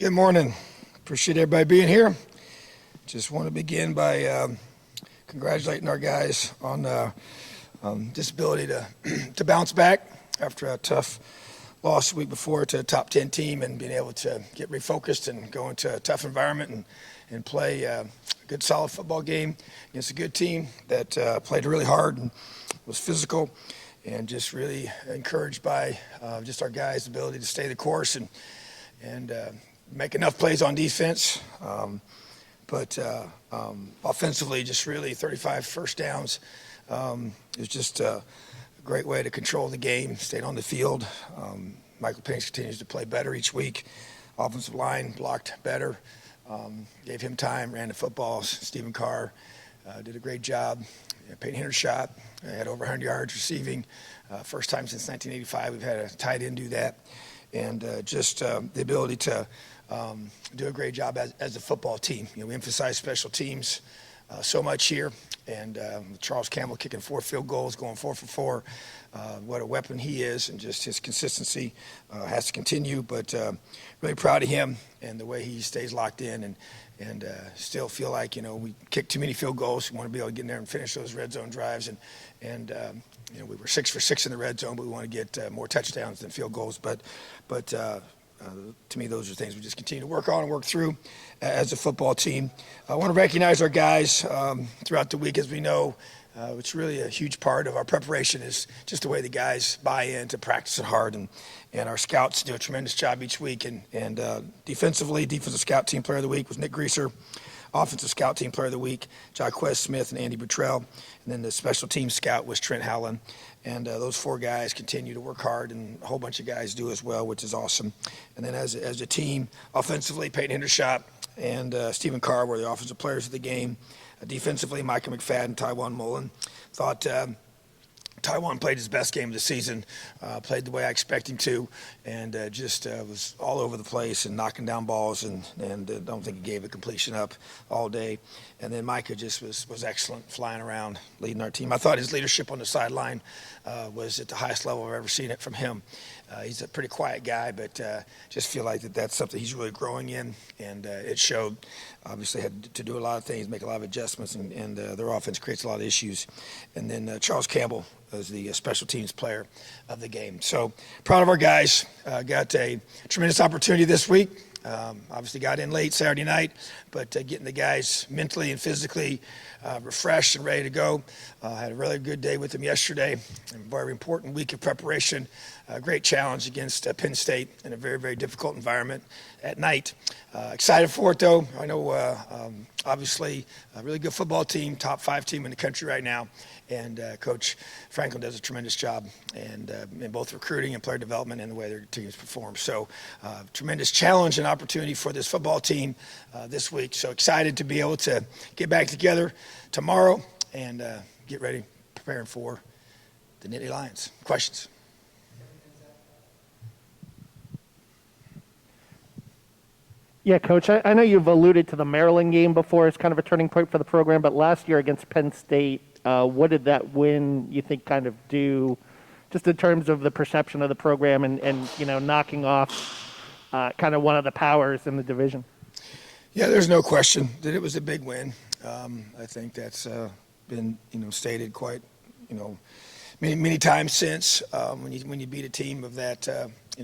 Good morning. Appreciate everybody being here. Just want to begin by congratulating our guys on this ability to bounce back after a tough loss the week before to a top 10 team and being able to get refocused and go into a tough environment and play a good solid football game against a good team that played really hard and was physical, and just really encouraged by just our guys' ability to stay the course and make enough plays on defense. But offensively, just really 35 first downs. It was just a great way to control the game, stayed on the field. Michael Penn continues to play better each week. Offensive line blocked better, gave him time, ran the footballs. Stephen Carr did a great job. Peyton Hendershot had over 100 yards receiving. First time since 1985 we've had a tight end do that. And just the ability to do a great job as a football team. We emphasize special teams so much here. And Charles Campbell kicking 4 field goals, going 4 for 4. What a weapon he is, and just his consistency has to continue. But really proud of him and the way he stays locked in and still feel like, we kick too many field goals. We want to be able to get in there and finish those red zone drives. And we were 6 for 6 in the red zone, but we want to get more touchdowns than field goals. But to me, those are things we just continue to work on and work through as a football team. I want to recognize our guys throughout the week. As we know, it's really a huge part of our preparation is just the way the guys buy in to practice it hard. And our scouts do a tremendous job each week. And defensively, Defensive Scout Team Player of the Week was Nick Greaser. Offensive Scout Team Player of the Week, Jaquez Smith and Andy Buttrell. And then the Special Team Scout was Trent Howland. And those 4 guys continue to work hard, and a whole bunch of guys do as well, which is awesome. And then as a team, offensively, Peyton Hendershot and Stephen Carr were the offensive players of the game. Defensively, Micah McFadden, Tywan Mullen. Thought Tywan played his best game of the season, played the way I expect him to, and just was all over the place and knocking down balls, and don't think he gave a completion up all day. And then Micah just was excellent, flying around, leading our team. I thought his leadership on the sideline was at the highest level I've ever seen it from him. He's a pretty quiet guy, but just feel like that's something he's really growing in, and it showed. Obviously had to do a lot of things, make a lot of adjustments, and their offense creates a lot of issues. And then Charles Campbell was the special teams player of the game. So proud of our guys. Got a tremendous opportunity this week. Obviously got in late Saturday night, but getting the guys mentally and physically refreshed and ready to go. Had a really good day with them yesterday. A very important week of preparation. A great challenge against Penn State in a very, very difficult environment at night. Excited for it, though. I know, obviously, a really good football team, top 5 team in the country right now. And Coach Franklin does a tremendous job in both recruiting and player development and the way their teams perform. So tremendous challenge and opportunity for this football team this week. So excited to be able to get back together tomorrow and get ready, preparing for the Nittany Lions. Questions? Yeah, Coach, I know you've alluded to the Maryland game before as kind of a turning point for the program, but last year against Penn State, what did that win, you think, kind of do just in terms of the perception of the program and knocking off kind of one of the powers in the division? Yeah, there's no question that it was a big win. I think that's been, stated quite, many times since when you beat a team of that,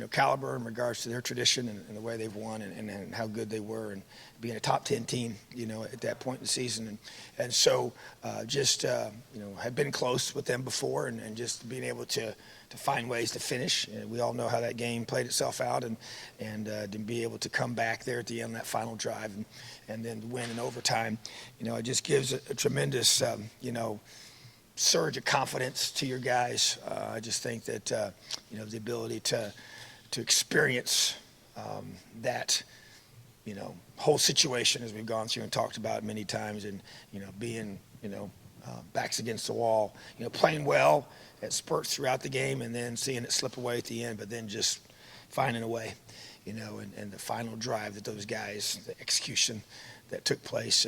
caliber in regards to their tradition and the way they've won and how good they were and being a top 10 team, at that point in the season. And so just, had been close with them before and just being able to find ways to finish. We all know how that game played itself out and to be able to come back there at the end of that final drive and then win in overtime, it just gives a tremendous, surge of confidence to your guys. I just think that, the ability to experience that, whole situation as we've gone through and talked about many times and, being, backs against the wall, playing well at spurts throughout the game and then seeing it slip away at the end, but then just finding a way, and the final drive that those guys, the execution that took place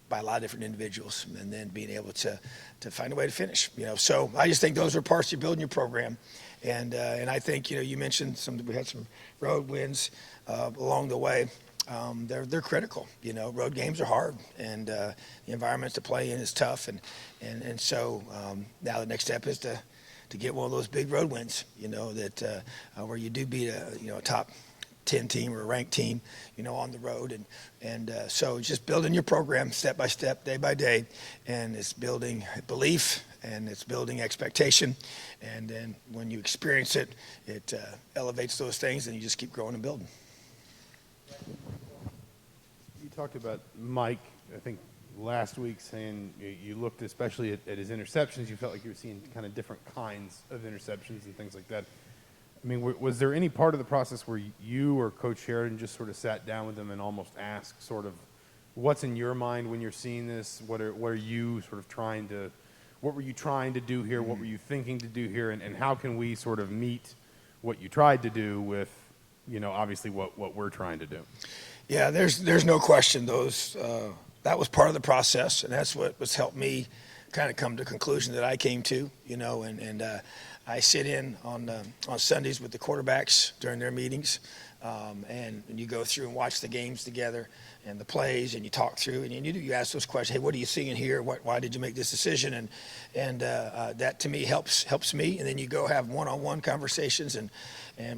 by a lot of different individuals, and then being able to find a way to finish. So I just think those are parts of building your program, and I think you mentioned we had some road wins along the way. They're critical. Road games are hard, and the environment to play in is tough, and so now the next step is to get one of those big road wins. That where you do beat a top 10 team or a ranked team, on the road, and so it's just building your program step by step, day by day, and it's building belief and it's building expectation, and then when you experience it, it elevates those things, and you just keep growing and building. You talked about Mike, I think, last week, saying you looked especially at his interceptions. You felt like you were seeing kind of different kinds of interceptions and things like that. I mean, was there any part of the process where you or Coach Sheridan just sort of sat down with him and almost asked sort of what's in your mind when you're seeing this? What are you sort of what were you trying to do here? What were you thinking to do here? And how can we sort of meet what you tried to do with, obviously what we're trying to do? Yeah, there's no question. That was part of the process, and that's what was helped me kind of come to the conclusion that I came to, and I sit in on Sundays with the quarterbacks during their meetings, and you go through and watch the games together and the plays, and you talk through, and you ask those questions. Hey, what are you seeing here? Why did you make this decision? And that to me helps me. And then you go have one-on-one conversations and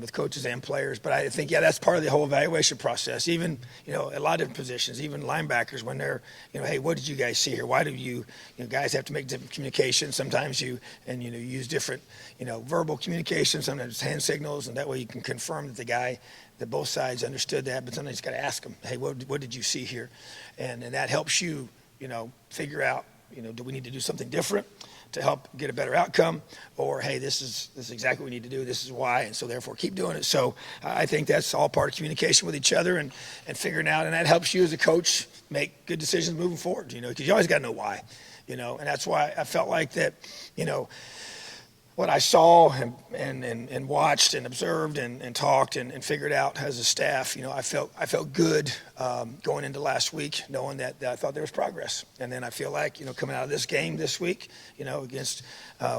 with coaches and players. But I think that's part of the whole evaluation process. Even a lot of different positions, even linebackers when they're hey, what did you guys see here? Why do you guys have to make different communications? Sometimes you use different verbal communication, sometimes hand signals, and that way you can confirm that both sides understood that. But sometimes you got to ask them, hey, what did you see here? And that helps you figure out do we need to do something different to help get a better outcome, or hey, this is exactly what we need to do, this is why, and so therefore keep doing it. So I think that's all part of communication with each other and figuring out, and that helps you as a coach make good decisions moving forward, because you always got to know why, and that's why I felt like that, what I saw and watched and observed and talked and figured out as a staff, I felt good going into last week, knowing that I thought there was progress. And then I feel like, coming out of this game this week, against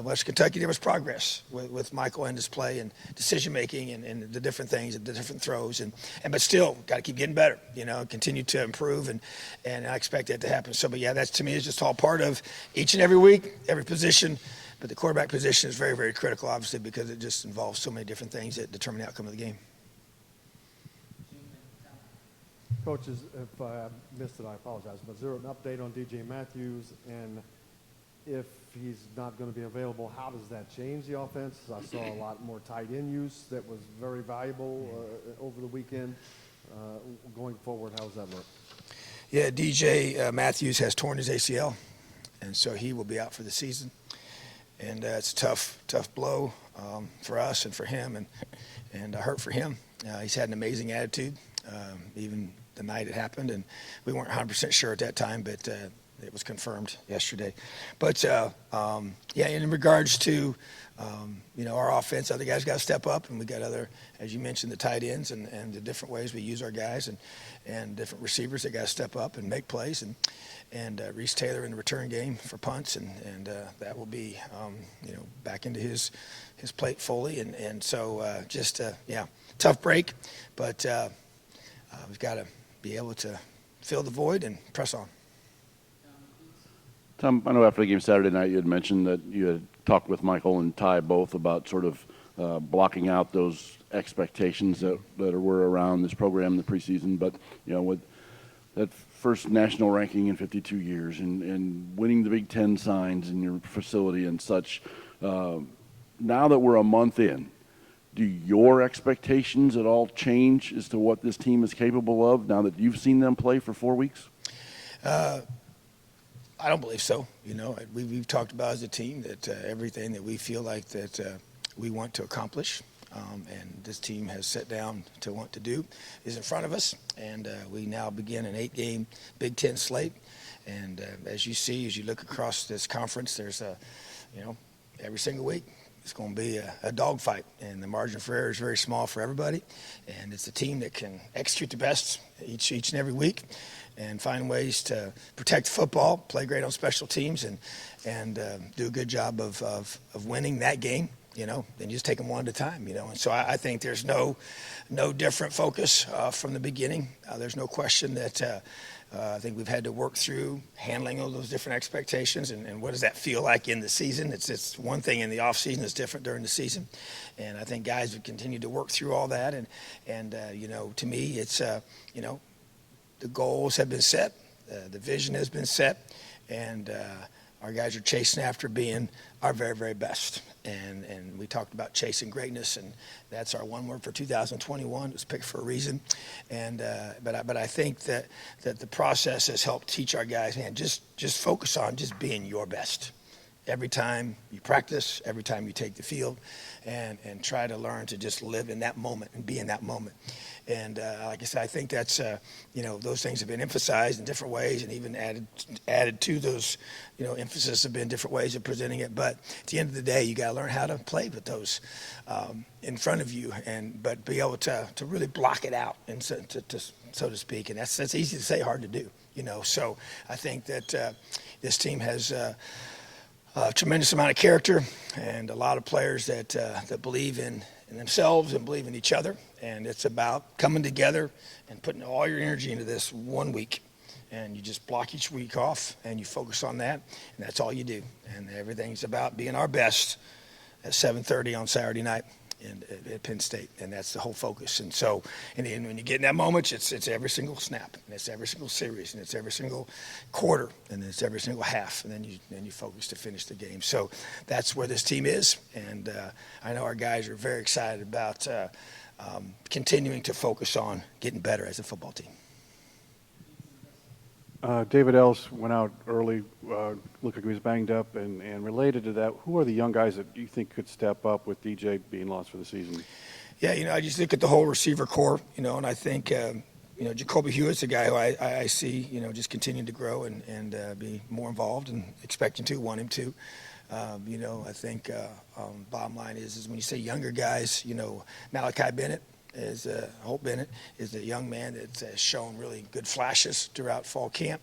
West Kentucky, there was progress with Michael and his play and decision making and the different things and the different throws but still got to keep getting better, continue to improve and I expect that to happen. So, but yeah, that's to me is just all part of each and every week, every position. But the quarterback position is very, very critical, obviously, because it just involves so many different things that determine the outcome of the game. Coaches, if I missed it, I apologize. But is there an update on DJ Matthews? And if he's not going to be available, how does that change the offense? I saw a lot more tight end use that was very valuable over the weekend. Going forward, how does that look? Yeah, DJ Matthews has torn his ACL, and so he will be out for the season. And it's a tough blow for us and for him, and hurt for him. He's had an amazing attitude, even the night it happened, and we weren't 100% sure at that time, but it was confirmed yesterday. But in regards to our offense, other guys got to step up, and we got other, as you mentioned, the tight ends and the different ways we use our guys and different receivers that got to step up and make plays and Reese Taylor in the return game for punts, and that will be back into his plate fully, and so tough break, but we've got to be able to fill the void and press on. Tom, I know after the game Saturday night you had mentioned that you had talked with Michael and Ty both about sort of blocking out those expectations that were around this program in the preseason, but with that first national ranking in 52 years and winning the Big Ten signs in your facility and such, now that we're a month in, do your expectations at all change as to what this team is capable of now that you've seen them play for 4 weeks? I don't believe so. We've talked about as a team that everything that we feel like that we want to accomplish and this team has set down to want to do is in front of us. And we now begin an 8-game Big Ten slate. And as you see, as you look across this conference, there's every single week It's going to be a dogfight, and the margin for error is very small for everybody. And it's a team that can execute the best each and every week, and find ways to protect football, play great on special teams, and do a good job of winning that game. Then you just take them one at a time. And so I think there's no different focus from the beginning. There's no question that. I think we've had to work through handling all those different expectations and what does that feel like in the season. It's one thing in the off season, it's different during the season, and I think guys have continued to work through all that. And to me, it's the goals have been set, the vision has been set, and our guys are chasing after being our very, very best. And we talked about chasing greatness, and that's our one word for 2021. It was picked for a reason. And but I think that the process has helped teach our guys, man, just focus on just being your best. Every time you practice, every time you take the field, and try to learn to just live in that moment and be in that moment. And like I said, I think that's those things have been emphasized in different ways, and even added to those emphasis have been different ways of presenting it. But at the end of the day, you got to learn how to play with those in front of you, but be able to really block it out, and so to speak. And that's easy to say, hard to do. So I think that this team has. A tremendous amount of character, and a lot of players that believe in themselves and believe in each other. And it's about coming together and putting all your energy into this 1 week. And you just block each week off, and you focus on that, and that's all you do. And everything's about being our best at 7:30 on Saturday night at Penn State, and that's the whole focus. And so, and when you get in that moment, it's every single snap, and it's every single series, and it's every single quarter, and it's every single half, and then you focus to finish the game. So that's where this team is, and I know our guys are very excited about continuing to focus on getting better as a football team. David Ellis went out early, looked like he was banged up, and related to that, who are the young guys that you think could step up with DJ being lost for the season? Yeah, I just look at the whole receiver core, and I think, Jacoby Hewitt's a guy who I see, just continuing to grow and be more involved, and want him to. I think bottom line is when you say younger guys, Malachi Bennett, Hope Bennett is a young man that has shown really good flashes throughout fall camp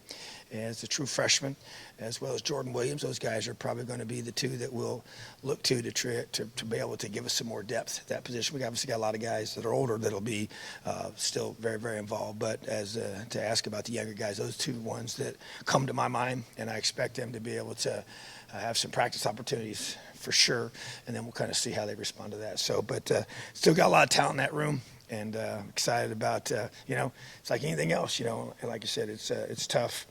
as a true freshman, as well as Jordan Williams. Those guys are probably going to be the two that we'll look to be able to give us some more depth at that position. We obviously got a lot of guys that are older that'll be still very, very involved. But to ask about the younger guys, those two ones that come to my mind, and I expect them to be able to have some practice opportunities for sure, and then we'll kind of see how they respond to that. So, but still got a lot of talent in that room, and excited about, it's like anything else, and like I said, it's tough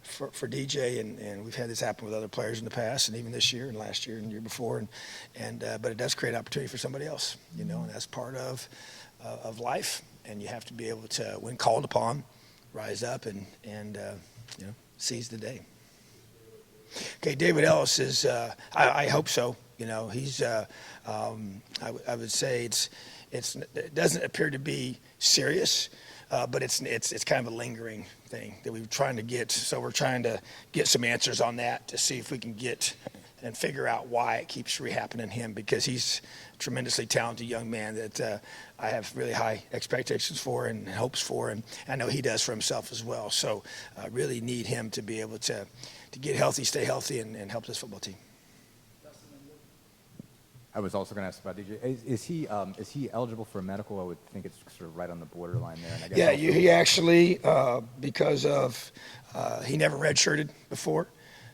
for DJ, and we've had this happen with other players in the past, and even this year and last year and the year before, but it does create opportunity for somebody else, and that's part of life, and you have to be able to, when called upon, rise up and seize the day. Okay, David Ellis is. I hope so. He's. I would say it doesn't appear to be serious, but it's kind of a lingering thing that we're trying to get. So we're trying to get some answers on that to see if we can get and figure out why it keeps re-happening in him, because he's a tremendously talented young man that I have really high expectations for and hopes for, and I know he does for himself as well. So I really need him to be able to get healthy, stay healthy, and help this football team. I was also going to ask about DJ. Is he eligible for a medical? I would think it's sort of right on the borderline there. And I guess he actually, because of he never redshirted before,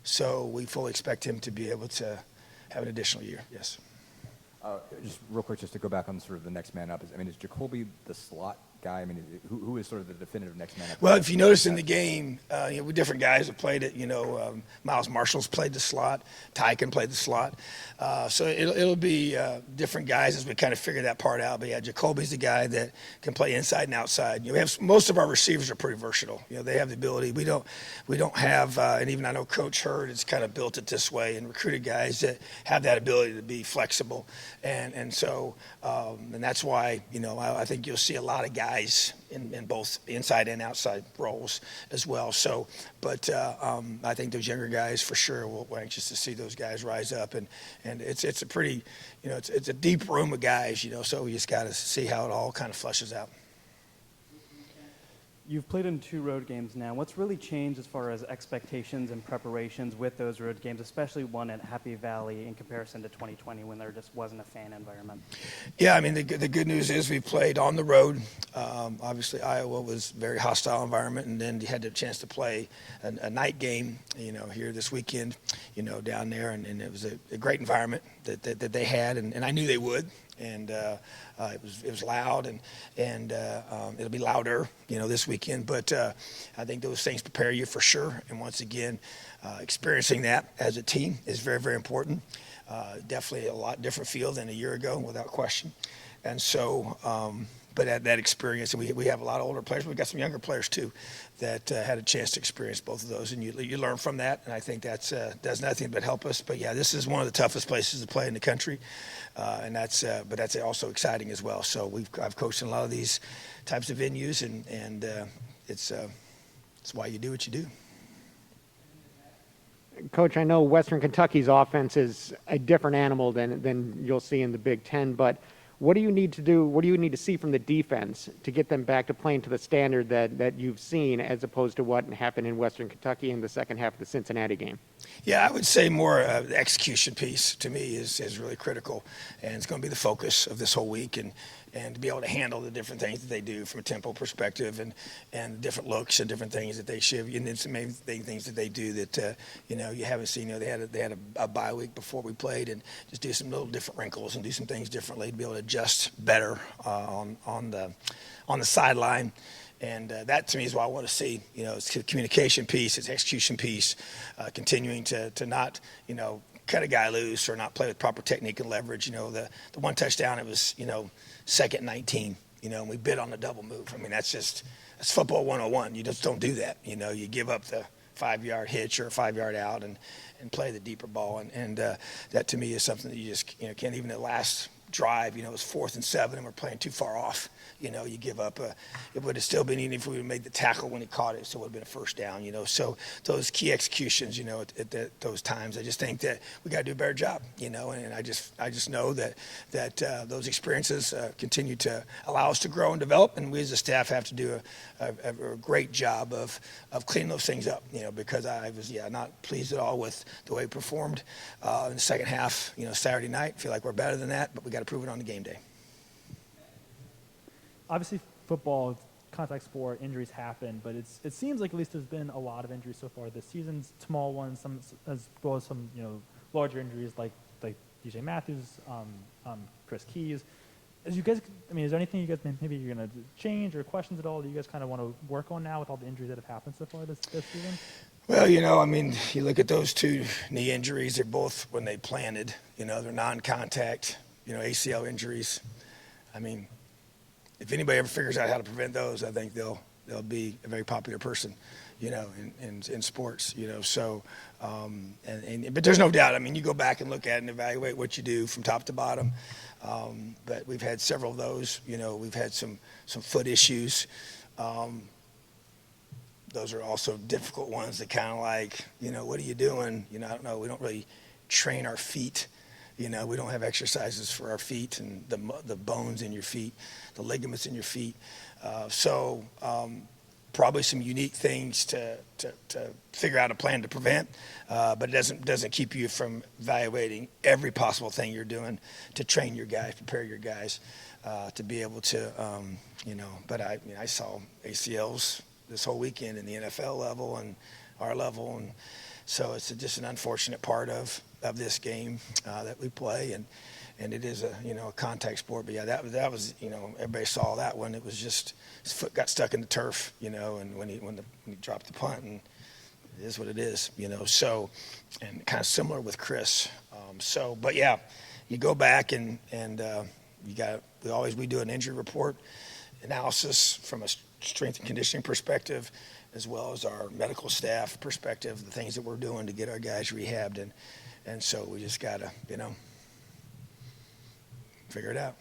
so we fully expect him to be able to have an additional year. Yes. Just real quick, just to go back on sort of the next man up. Is Jacoby the slot guy? I mean, who is sort of the definitive next man up? Well, if you notice in the game, with different guys have played it. Miles Marshall's played the slot. Tyken played the slot. So it'll be different guys as we kind of figure that part out. But yeah, Jacoby's the guy that can play inside and outside. We have most of our receivers are pretty versatile. They have the ability. We don't have, and even I know Coach Hurd has kind of built it this way and recruited guys that have that ability to be flexible. And so and that's why I think you'll see a lot of guys guys in both inside and outside roles as well. So, but I think those younger guys for sure we're anxious to see those guys rise up, and it's a pretty, it's a deep room of guys, so we just got to see how it all kind of flushes out. You've played in 2 road games now. What's really changed as far as expectations and preparations with those road games, especially one at Happy Valley in comparison to 2020 when there just wasn't a fan environment? Yeah, I mean, the good news is we played on the road. Obviously, Iowa was a very hostile environment, and then you had the chance to play a night game, here this weekend, down there, and it was a great environment that they had, and I knew they would. And it was loud, and it'll be louder, this weekend. But I think those things prepare you for sure. And once again, experiencing that as a team is very, very important. Definitely a lot different feel than a year ago, without question. And so, but that experience, and we have a lot of older players. We've got some younger players too that had a chance to experience both of those, and you learn from that. And I think that's does nothing but help us. But yeah, this is one of the toughest places to play in the country, and that's also exciting as well. So I've coached in a lot of these types of venues, and it's why you do what you do. Coach, I know Western Kentucky's offense is a different animal than you'll see in the Big Ten, but what do you need to do? What do you need to see from the defense to get them back to playing to the standard that you've seen, as opposed to what happened in Western Kentucky in the second half of the Cincinnati game? Yeah, I would say more the execution piece to me is really critical, and it's going to be the focus of this whole week, and to be able to handle the different things that they do from a tempo perspective, and different looks and different things that they should, and then some amazing things that they do that you haven't seen. They had a bye week before we played, and just do some little different wrinkles and do some things differently to be able to adjust better on the sideline. And that, to me, is what I want to see. It's the communication piece, it's execution piece, continuing to not, cut a guy loose or not play with proper technique and leverage. The one touchdown, it was, 2nd and 19, and we bid on the double move. I mean, that's football 101. You just don't do that. You give up the 5-yard hitch or a 5-yard out and play the deeper ball. And that, to me, is something that you just, can't. Even the last drive, it was 4th and 7, and we're playing too far off. You give up it would have still been, even if we would have made the tackle when he caught it, so it would have been a first down, So those key executions, at those times, I just think that we got to do a better job, and I just know that those experiences continue to allow us to grow and develop, and we as a staff have to do a great job of cleaning those things up, because I was, not pleased at all with the way we performed in the second half, Saturday night. Feel like we're better than that, but we got to prove it on the game day. Obviously, football, contact sport, injuries happen, but it seems like at least there's been a lot of injuries so far this season. Small ones, some as well as some larger injuries like DJ Matthews, Chris Keys. As you guys, is there anything you guys maybe you're gonna change or questions at all that you guys kind of want to work on now with all the injuries that have happened so far this season? Well, you look at those 2 knee injuries. They're both when they planted. They're non-contact. ACL injuries. If anybody ever figures out how to prevent those, I think they'll be a very popular person, in sports, So, but there's no doubt. You go back and look at it and evaluate what you do from top to bottom. But we've had several of those. We've had some foot issues. Those are also difficult ones that kind of like, what are you doing? I don't know. We don't really train our feet. We don't have exercises for our feet and the bones in your feet, the ligaments in your feet. So probably some unique things to figure out a plan to prevent, but it doesn't keep you from evaluating every possible thing you're doing to train your guys, prepare your guys to be able to, But I saw ACLs this whole weekend in the NFL level and our level, and so it's just an unfortunate part of this game that we play, and it is a contact sport. But yeah, that was everybody saw that one. It was just his foot got stuck in the turf, and when he dropped the punt, and it is what it is, So, and kind of similar with Chris. But yeah, you go back and we do an injury report analysis from a strength and conditioning perspective, as well as our medical staff perspective, the things that we're doing to get our guys rehabbed, and so we just gotta, figure it out.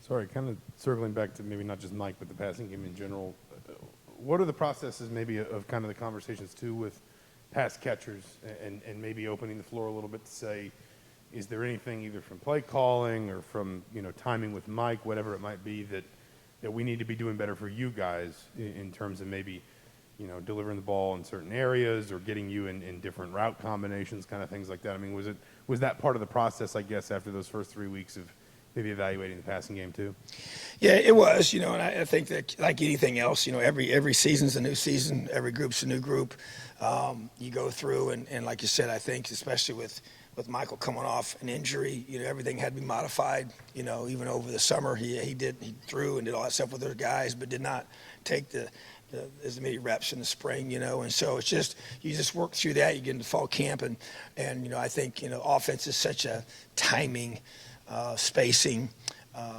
Sorry, kind of circling back to maybe not just Mike, but the passing game in general. What are the processes maybe of kind of the conversations too with pass catchers and maybe opening the floor a little bit to say, is there anything either from play calling or from, timing with Mike, whatever it might be, that we need to be doing better for you guys in terms of maybe, delivering the ball in certain areas or getting you in different route combinations, kind of things like that? I mean, was that part of the process, I guess, after those first 3 weeks of maybe evaluating the passing game too? Yeah, it was, and I think that like anything else, every season's a new season, every group's a new group. You go through and like you said, I think especially with Michael coming off an injury, everything had to be modified, even over the summer. He threw and did all that stuff with other guys, but did not take as many reps in the spring, and so it's just, you just work through that. You get into fall camp and I think, offense is such a timing, spacing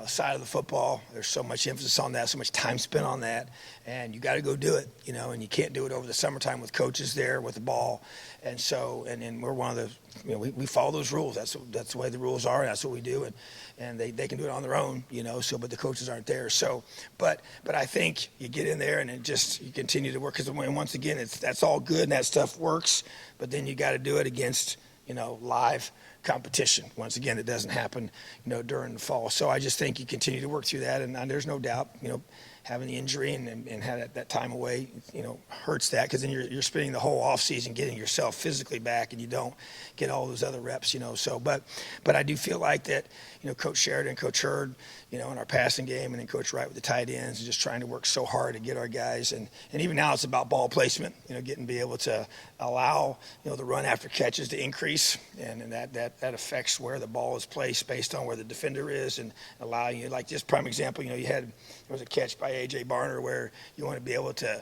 side of the football. There's so much emphasis on that, so much time spent on that, and you got to go do it, and you can't do it over the summertime with coaches there with the ball. And so, and we're one of the, we follow those rules. That's the way the rules are, and that's what we do, and they can do it on their own, so, but the coaches aren't there. So, but I think you get in there and you continue to work, because once again, that's all good and that stuff works, but then you got to do it against, live competition. Once again, it doesn't happen, during the fall. So I just think you continue to work through that, and there's no doubt, having the injury and have that time away, hurts that, because then you're spending the whole off season getting yourself physically back, and you don't get all those other reps, So, but I do feel like that, Coach Sheridan, Coach Hurd, in our passing game, and then Coach Wright with the tight ends, and just trying to work so hard to get our guys, and even now it's about ball placement, be able to allow, the run after catches to increase, and that affects where the ball is placed based on where the defender is, and allowing you, like just prime example, there was a catch by A.J. Barner where you want to be able to,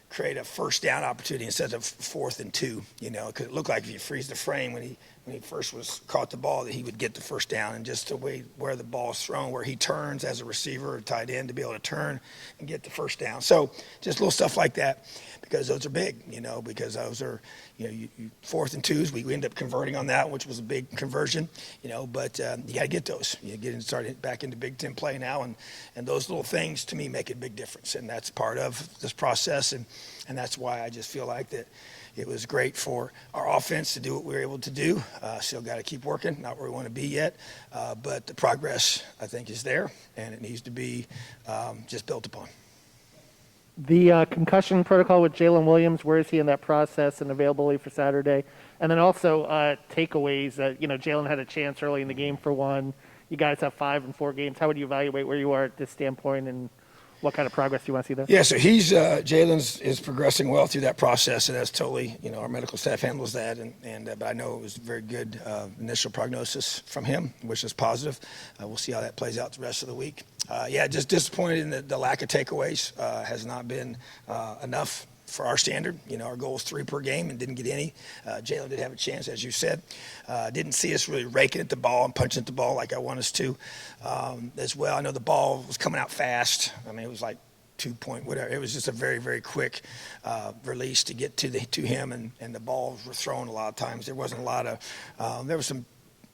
create a first down opportunity instead of 4th and 2, because it looked like if you freeze the frame when he first caught the ball, that he would get the first down, and just the way where the ball is thrown, where he turns as a receiver or tight end to be able to turn and get the first down. So just little stuff like that, because those are big, because those are, you 4th and 2s, we end up converting on that, which was a big conversion, but you got to get those. You start back into Big Ten play now, and those little things to me make a big difference, and that's part of this process, and that's why I just feel like that it was great for our offense to do what we were able to do. Still got to keep working, not where we want to be yet, but the progress, I think, is there, and it needs to be just built upon. The concussion protocol with Jaylen Williams, where is he in that process and availability for Saturday? And then also takeaways. Jaylen had a chance early in the game for one. You guys have 5 and 4 games. How would you evaluate where you are at this standpoint, and what kind of progress do you want to see there? Yeah, so Jaylen is progressing well through that process, and that's totally, our medical staff handles that, but I know it was a very good initial prognosis from him, which is positive. We'll see how that plays out the rest of the week. Just disappointed in the lack of takeaways. Has not been enough for our standard. Our goal is 3 per game and didn't get any. Jaylen did have a chance, as you said. Didn't see us really raking at the ball and punching at the ball like I want us to as well. I know the ball was coming out fast. I mean, it was like 2 point whatever. It was just a very, very quick release to get to him, and the balls were thrown a lot of times. There wasn't a lot of there was some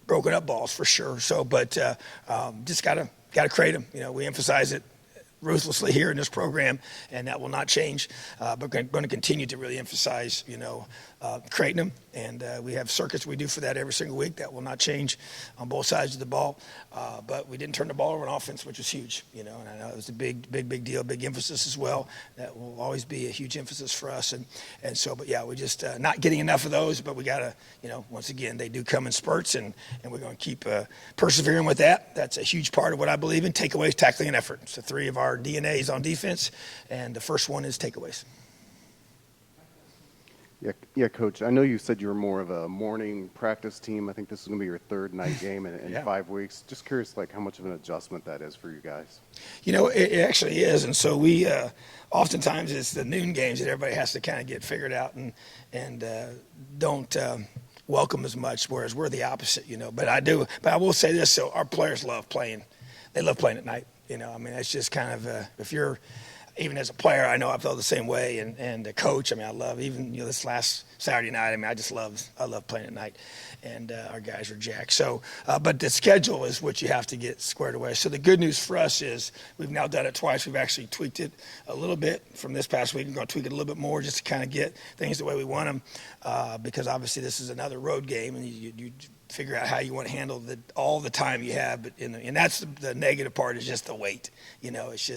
broken up balls for sure. So, but just gotta create them. We emphasize it ruthlessly here in this program, and that will not change. But we're going to continue to really emphasize, creating them, and we have circuits we do for that every single week. That will not change on both sides of the ball. But we didn't turn the ball over on offense, which was huge, and I know it was a big deal, big emphasis as well. That will always be a huge emphasis for us, and so, but yeah, we just not getting enough of those. But we got to, once again, they do come in spurts, and we're going to keep persevering with that. That's a huge part of what I believe in: takeaways, tackling, and effort. So 3 of our DNAs on defense, and the first one is takeaways. Yeah, Coach. I know you said you were more of a morning practice team. I think this is going to be your 3rd night game in 5 weeks. Just curious, how much of an adjustment that is for you guys. It actually is, and so we oftentimes it's the noon games that everybody has to kind of get figured out and don't welcome as much, whereas we're the opposite, But I will say this: so our players love playing. They love playing at night. It's just kind of if you're even as a player, I know I felt the same way, and the coach. I mean, I love even this last Saturday night. I mean, I love playing at night, and our guys are jacked. So, but the schedule is what you have to get squared away. So the good news for us is we've now done it twice. We've actually tweaked it a little bit from this past week. We're going to tweak it a little bit more just to kind of get things the way we want them, because obviously this is another road game, and you figure out how you want to handle all the time you have. But and that's the negative part is just the wait. It's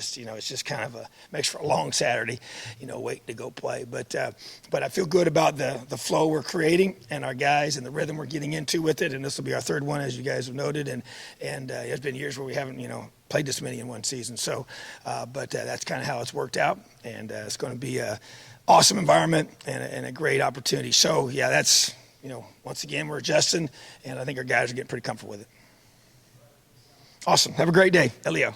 just kind of makes for a long Saturday, wait to go play. But I feel good about the flow we're creating and our guys and the rhythm we're getting into with it. And this will be our third one, as you guys have noted. And there's been years where we haven't played this many in one season. So, but that's kind of how it's worked out. And it's going to be an awesome environment and a great opportunity. So yeah, that's. Once again, we're adjusting, and I think our guys are getting pretty comfortable with it. Awesome. Have a great day. Elio.